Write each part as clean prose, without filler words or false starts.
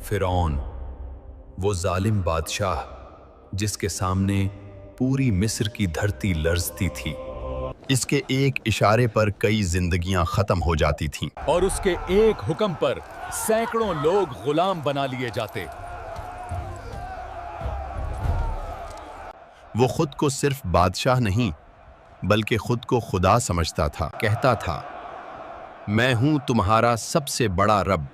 فرعون، وہ ظالم بادشاہ جس کے سامنے پوری مصر کی دھرتی لرزتی تھی۔ اس کے ایک اشارے پر کئی زندگیاں ختم ہو جاتی تھیں، اور اس کے ایک حکم پر سینکڑوں لوگ غلام بنا لیے جاتے۔ وہ خود کو صرف بادشاہ نہیں بلکہ خود کو خدا سمجھتا تھا۔ کہتا تھا، میں ہوں تمہارا سب سے بڑا رب۔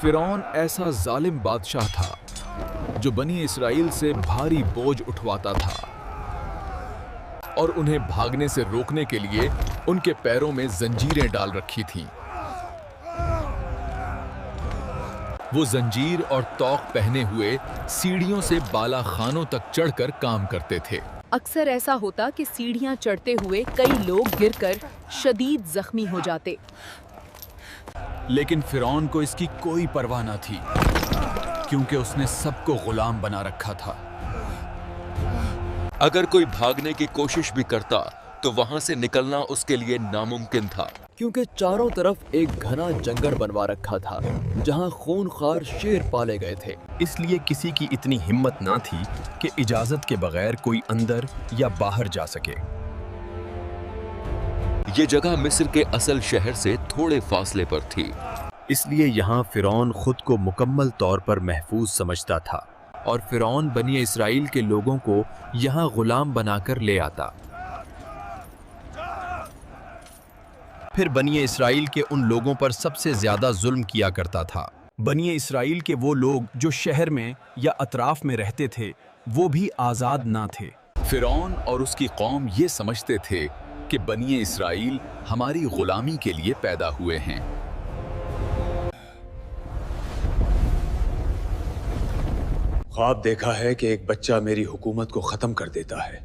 فرعون ایسا ظالم بادشاہ تھا جو بنی اسرائیل سے بھاری بوجھ اٹھواتا تھا اور انہیں بھاگنے سے روکنے کے لیے ان کے پیروں میں زنجیریں ڈال رکھی تھیں۔ وہ زنجیر اور توق پہنے ہوئے سیڑھیوں سے بالا خانوں تک چڑھ کر کام کرتے تھے۔ اکثر ایسا ہوتا کہ سیڑھیاں چڑھتے ہوئے کئی لوگ گر کر شدید زخمی ہو جاتے۔ لیکن فرعون کو اس کی کوئی پرواہ نہ تھی، کیونکہ اس نے سب کو غلام بنا رکھا تھا۔ اگر کوئی بھاگنے کی کوشش بھی کرتا تو وہاں سے نکلنا اس کے لیے ناممکن تھا، کیونکہ چاروں طرف ایک گھنا جنگل بنوا رکھا تھا جہاں خونخوار شیر پالے گئے تھے۔ اس لیے کسی کی اتنی ہمت نہ تھی کہ اجازت کے بغیر کوئی اندر یا باہر جا سکے۔ یہ جگہ مصر کے اصل شہر سے تھوڑے فاصلے پر تھی، اس لیے یہاں فرعون خود کو مکمل طور پر محفوظ سمجھتا تھا، اور فرعون بنی اسرائیل کے لوگوں کو یہاں غلام بنا کر لے آتا۔ پھر بنی اسرائیل کے ان لوگوں پر سب سے زیادہ ظلم کیا کرتا تھا۔ بنی اسرائیل کے وہ لوگ جو شہر میں یا اطراف میں رہتے تھے وہ بھی آزاد نہ تھے۔ فرعون اور اس کی قوم یہ سمجھتے تھے کہ بنی اسرائیل ہماری غلامی کے لیے پیدا ہوئے ہیں۔ خواب دیکھا ہے کہ ایک بچہ میری حکومت کو ختم کر دیتا ہے،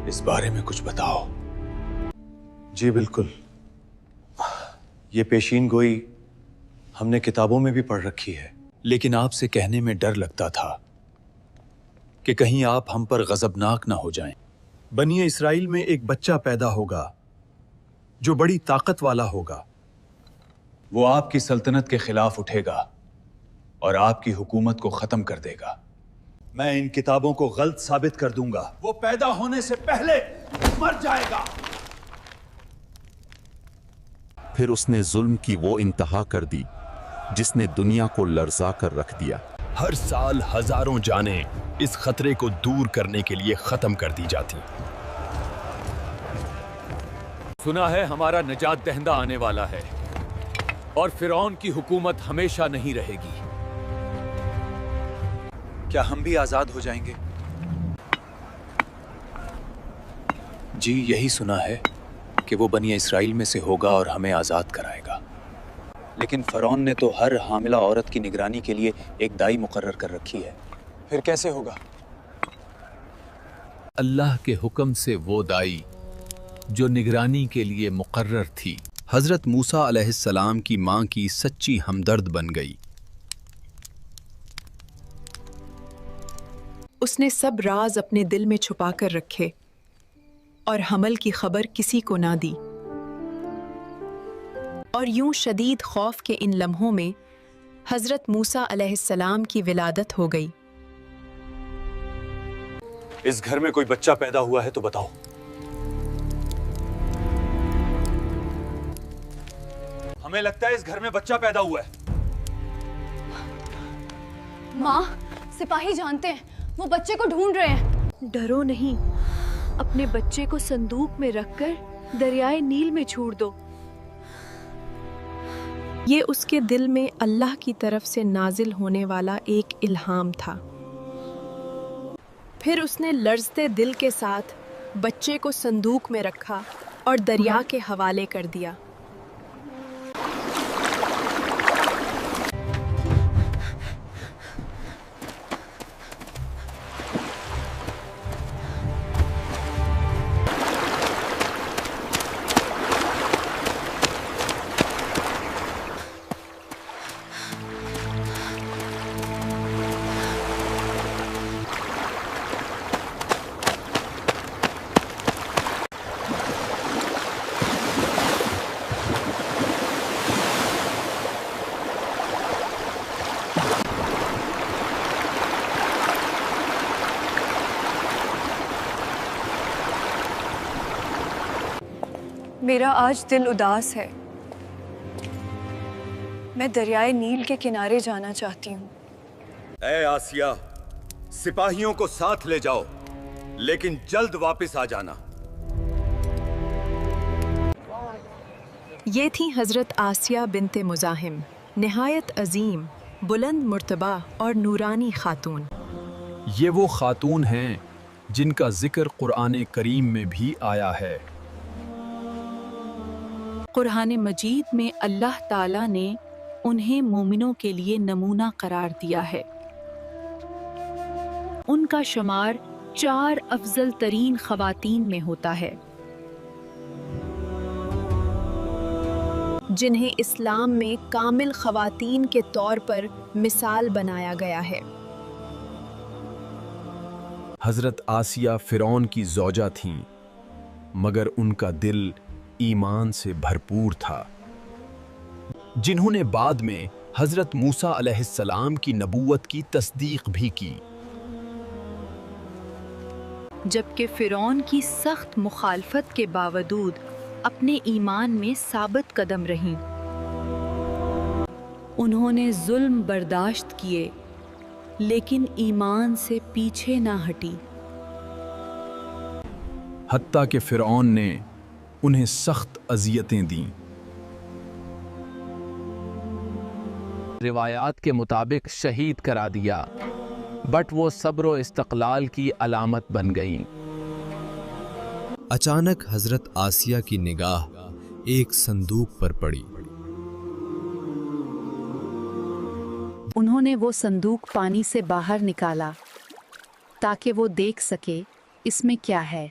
اس بارے میں کچھ بتاؤ۔ جی بالکل، یہ پیشین گوئی ہم نے کتابوں میں بھی پڑھ رکھی ہے، لیکن آپ سے کہنے میں ڈر لگتا تھا کہ کہیں آپ ہم پر غضبناک نہ ہو جائیں۔ بنی اسرائیل میں ایک بچہ پیدا ہوگا جو بڑی طاقت والا ہوگا، وہ آپ کی سلطنت کے خلاف اٹھے گا اور آپ کی حکومت کو ختم کر دے گا۔ میں ان کتابوں کو غلط ثابت کر دوں گا، وہ پیدا ہونے سے پہلے مر جائے گا۔ پھر اس نے ظلم کی وہ انتہا کر دی جس نے دنیا کو لرزا کر رکھ دیا۔ ہر سال ہزاروں جانیں اس خطرے کو دور کرنے کے لیے ختم کر دی جاتی۔ سنا ہے ہمارا نجات دہندہ آنے والا ہے اور فرعون کی حکومت ہمیشہ نہیں رہے گی۔ کیا ہم بھی آزاد ہو جائیں گے؟ جی یہی سنا ہے کہ وہ بنی اسرائیل میں سے ہوگا اور ہمیں آزاد کرائے گا، لیکن فرعون نے تو ہر حاملہ عورت کی نگرانی کے لیے ایک دائی مقرر کر رکھی ہے، پھر کیسے ہوگا؟ اللہ کے حکم سے وہ دائی جو نگرانی کے لیے مقرر تھی حضرت موسیٰ علیہ السلام کی ماں کی سچی ہمدرد بن گئی۔ اس نے سب راز اپنے دل میں چھپا کر رکھے اور حمل کی خبر کسی کو نہ دی، اور یوں شدید خوف کے ان لمحوں میں حضرت موسیٰ علیہ السلام کی ولادت ہو گئی۔ اس گھر میں کوئی بچہ پیدا ہوا ہے تو بتاؤ۔ ہمیں لگتا ہے اس گھر میں بچہ پیدا ہوا ہے۔ ماں، سپاہی جانتے ہیں وہ بچے کو ڈھونڈ رہے ہیں۔ ڈرو نہیں، اپنے بچے کو صندوق میں رکھ کر دریائے نیل میں چھوڑ دو۔ یہ اس کے دل میں اللہ کی طرف سے نازل ہونے والا ایک الہام تھا۔ پھر اس نے لرزتے دل کے ساتھ بچے کو صندوق میں رکھا اور دریا کے حوالے کر دیا۔ میرا آج دل اداس ہے. میں دریائے نیل کے کنارے جانا چاہتی ہوں. اے آسیہ، سپاہیوں کو ساتھ لے جاؤ، لیکن جلد واپس آ جانا. یہ تھی حضرت آسیہ بنت مزاحم، نہایت عظیم، بلند مرتبہ اور نورانی خاتون. یہ وہ خاتون ہیں جن کا ذکر قرآن کریم میں بھی آیا ہے. قرآن مجید میں اللہ تعالیٰ نے انہیں مومنوں کے لیے نمونہ قرار دیا ہے. ان کا شمار 4 افضل ترین خواتین میں ہوتا ہے، جنہیں اسلام میں کامل خواتین کے طور پر مثال بنایا گیا ہے. حضرت آسیہ فرعون کی زوجہ تھیں، مگر ان کا دل ایمان سے بھرپور تھا، جنہوں نے بعد میں حضرت موسیٰ علیہ السلام کی نبوت کی تصدیق بھی کی. جبکہ فرعون کی سخت مخالفت کے باوجود اپنے ایمان میں ثابت قدم رہیں. انہوں نے ظلم برداشت کیے لیکن ایمان سے پیچھے نہ ہٹی. حتیٰ کہ فرعون نے انہیں سخت اذیتیں دیں. روایات کے مطابق شہید کرا دیا، بٹ وہ صبر و استقلال کی علامت بن گئیں. اچانک حضرت آسیہ کی نگاہ ایک صندوق پر پڑی. انہوں نے وہ صندوق پانی سے باہر نکالا تاکہ وہ دیکھ سکے اس میں کیا ہے.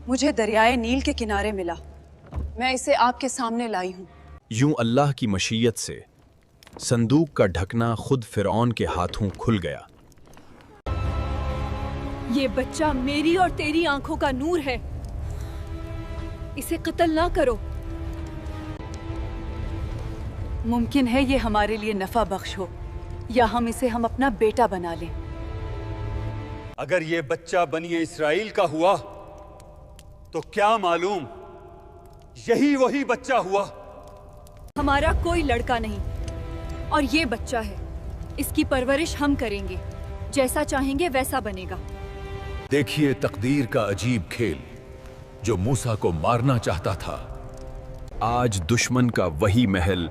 مجھے دریائے نیل کے کنارے ملا. میں اسے آپ کے سامنے لائی ہوں. یوں اللہ کی مشیت سے صندوق کا ڈھکنا خود فرعون کے ہاتھوں کھل گیا. یہ بچہ میری اور تیری آنکھوں کا نور ہے، اسے قتل نہ کرو. ممکن ہے یہ ہمارے لیے نفع بخش ہو، یا ہم اسے اپنا بیٹا بنا لیں. اگر یہ بچہ بنی اسرائیل کا ہوا تو کیا معلوم یہی وہی بچہ ہوا. ہمارا کوئی لڑکا نہیں اور یہ بچہ ہے. اس کی پرورش ہم کریں گے، جیسا چاہیں گے ویسا بنے گا. دیکھیے تقدیر کا عجیب کھیل. جو موسیٰ کو مارنا چاہتا تھا، آج دشمن کا وہی محل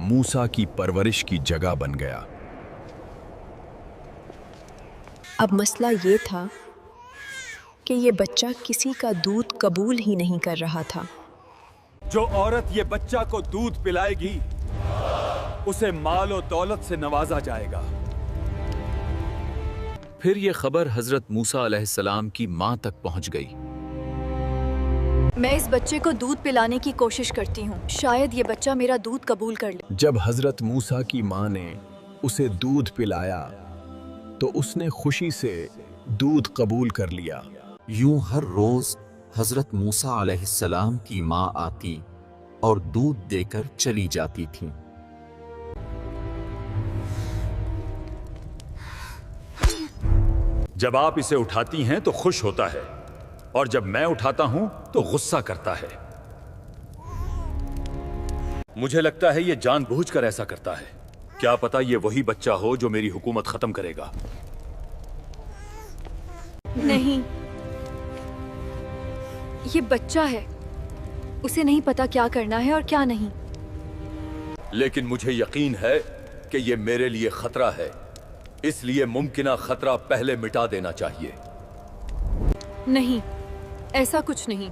موسیٰ کی پرورش کی جگہ بن گیا. اب مسئلہ یہ تھا کہ یہ بچہ کسی کا دودھ قبول ہی نہیں کر رہا تھا. جو عورت یہ بچہ کو دودھ پلائے گی اسے مال و دولت سے نوازا جائے گا. پھر یہ خبر حضرت موسیٰ علیہ السلام کی ماں تک پہنچ گئی. میں اس بچے کو دودھ پلانے کی کوشش کرتی ہوں، شاید یہ بچہ میرا دودھ قبول کر لے. جب حضرت موسیٰ کی ماں نے اسے دودھ پلایا تو اس نے خوشی سے دودھ قبول کر لیا. یوں ہر روز حضرت موسیٰ علیہ السلام کی ماں آتی اور دودھ دے کر چلی جاتی تھی. جب آپ اسے اٹھاتی ہیں تو خوش ہوتا ہے، اور جب میں اٹھاتا ہوں تو غصہ کرتا ہے. مجھے لگتا ہے یہ جان بوجھ کر ایسا کرتا ہے. کیا پتا یہ وہی بچہ ہو جو میری حکومت ختم کرے گا. نہیں، یہ بچہ ہے، اسے نہیں پتا کیا کرنا ہے اور کیا نہیں. لیکن مجھے یقین ہے کہ یہ میرے لیے خطرہ ہے، اس لیے ممکنہ خطرہ پہلے مٹا دینا چاہیے. نہیں، ایسا کچھ نہیں.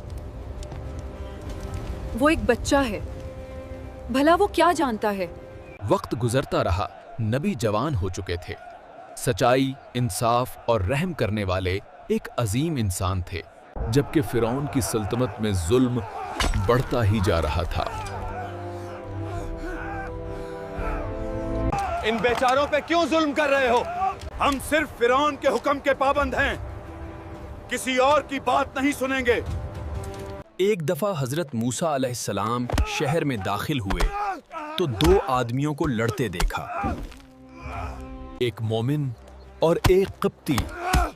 وہ ایک بچہ ہے، بھلا وہ کیا جانتا ہے. وقت گزرتا رہا. نبی جوان ہو چکے تھے. سچائی، انصاف اور رحم کرنے والے ایک عظیم انسان تھے، جبکہ فرعون کی سلطنت میں ظلم بڑھتا ہی جا رہا تھا. ان بیچاروں پہ کیوں ظلم کر رہے ہو؟ ہم صرف فرعون کے حکم کے پابند ہیں، کسی اور کی بات نہیں سنیں گے. ایک دفعہ حضرت موسیٰ علیہ السلام شہر میں داخل ہوئے تو 2 آدمیوں کو لڑتے دیکھا. ایک مومن اور ایک قبطی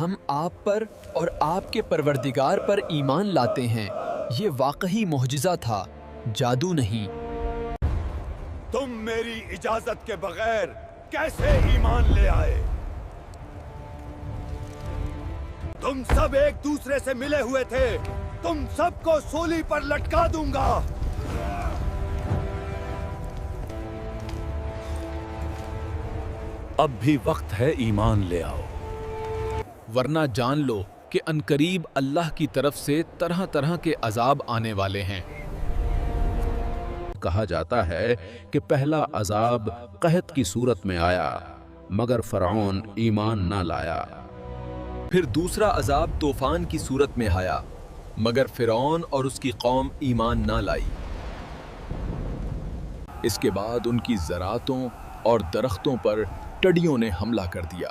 ہم آپ پر اور آپ کے پروردگار پر ایمان لاتے ہیں۔ یہ واقعی معجزہ تھا، جادو نہیں۔ تم میری اجازت کے بغیر کیسے ایمان لے آئے؟ تم سب ایک دوسرے سے ملے ہوئے تھے، تم سب کو سولی پر لٹکا دوں گا۔ اب بھی وقت ہے، ایمان لے آؤ، ورنہ جان لو کہ انقریب اللہ کی طرف سے طرح طرح کے عذاب آنے والے ہیں۔ کہا جاتا ہے کہ پہلا عذاب قحط کی صورت میں آیا مگر فرعون ایمان نہ لایا۔ پھر دوسرا عذاب طوفان کی صورت میں آیا مگر فرعون اور اس کی قوم ایمان نہ لائی۔ اس کے بعد ان کی زراعتوں اور درختوں پر ٹڈیوں نے حملہ کر دیا۔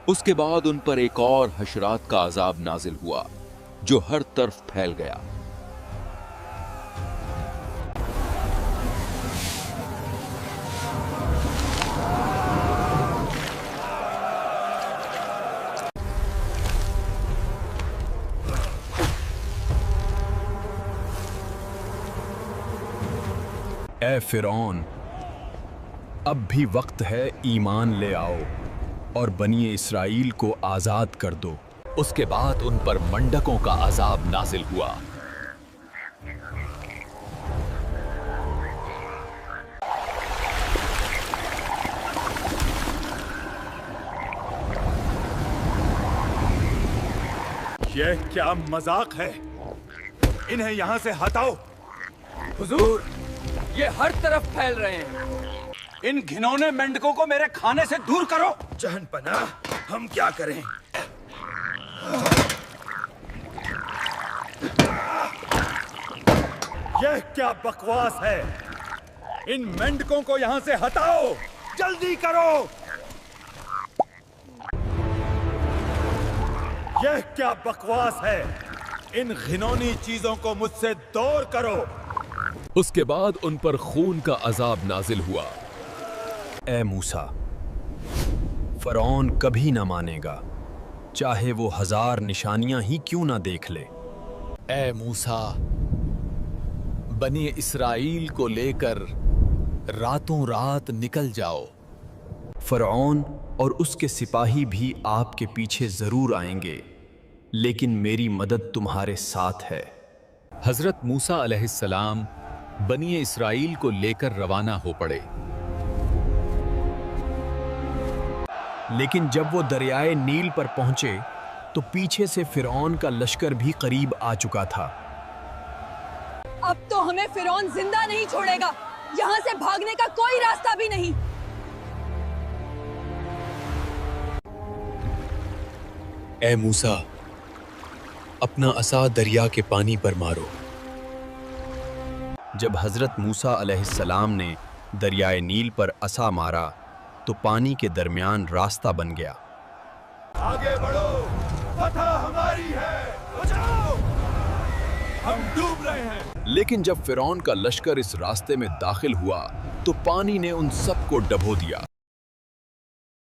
اس کے بعد ان پر ایک اور حشرات کا عذاب نازل ہوا جو ہر طرف پھیل گیا۔ اے فرعون، اب بھی وقت ہے، ایمان لے آؤ اور بنی اسرائیل کو آزاد کر دو۔ اس کے بعد ان پر منڈکوں کا عذاب نازل ہوا۔ یہ کیا مذاق ہے؟ انہیں یہاں سے ہٹاؤ۔ حضور، یہ ہر طرف پھیل رہے ہیں، ان گھنونے مینڈکوں کو میرے کھانے سے دور کرو۔ جہن پناہ، ہم کیا کریں؟ یہ کیا بکواس ہے؟ ان مینڈکوں کو یہاں سے ہٹاؤ، جلدی کرو۔ یہ کیا بکواس ہے؟ ان گھنونی چیزوں کو مجھ سے دور کرو۔ اس کے بعد ان پر خون کا عذاب نازل ہوا۔ اے موسیٰ، فرعون کبھی نہ مانے گا، چاہے وہ 1000 نشانیاں ہی کیوں نہ دیکھ لے۔ اے موسیٰ، بنی اسرائیل کو لے کر راتوں رات نکل جاؤ۔ فرعون اور اس کے سپاہی بھی آپ کے پیچھے ضرور آئیں گے، لیکن میری مدد تمہارے ساتھ ہے۔ حضرت موسیٰ علیہ السلام بنی اسرائیل کو لے کر روانہ ہو پڑے، لیکن جب وہ دریائے نیل پر پہنچے تو پیچھے سے فرعون کا لشکر بھی قریب آ چکا تھا۔ اب تو ہمیں فرعون زندہ نہیں چھوڑے گا، یہاں سے بھاگنے کا کوئی راستہ بھی نہیں۔ اے موسیٰ، اپنا عصا دریا کے پانی پر مارو۔ جب حضرت موسیٰ علیہ السلام نے دریائے نیل پر عصا مارا تو پانی کے درمیان راستہ بن گیا۔ آگے بڑھو، فتح ہماری ہے، بچاؤ، ہم ڈوب رہے ہیں۔ لیکن جب فرعون کا لشکر اس راستے میں داخل ہوا تو پانی نے ان سب کو ڈبو دیا۔